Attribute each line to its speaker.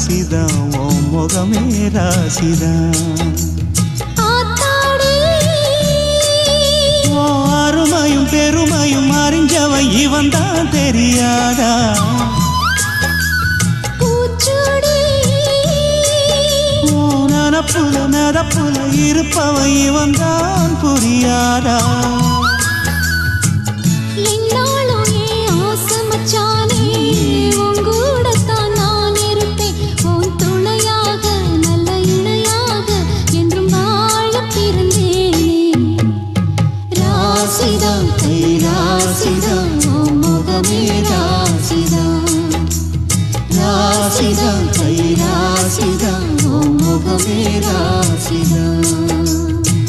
Speaker 1: ராசிதான் உன் முகமே ராசிதான் அருமையும் பெருமையும் அறிஞ்சவன் இவன் தான் தெரியாதா நனப்புல நடப்புல இருப்பவன் இவன் தான் புரியாதா ராசிதான் கை ராசிதான் முகமே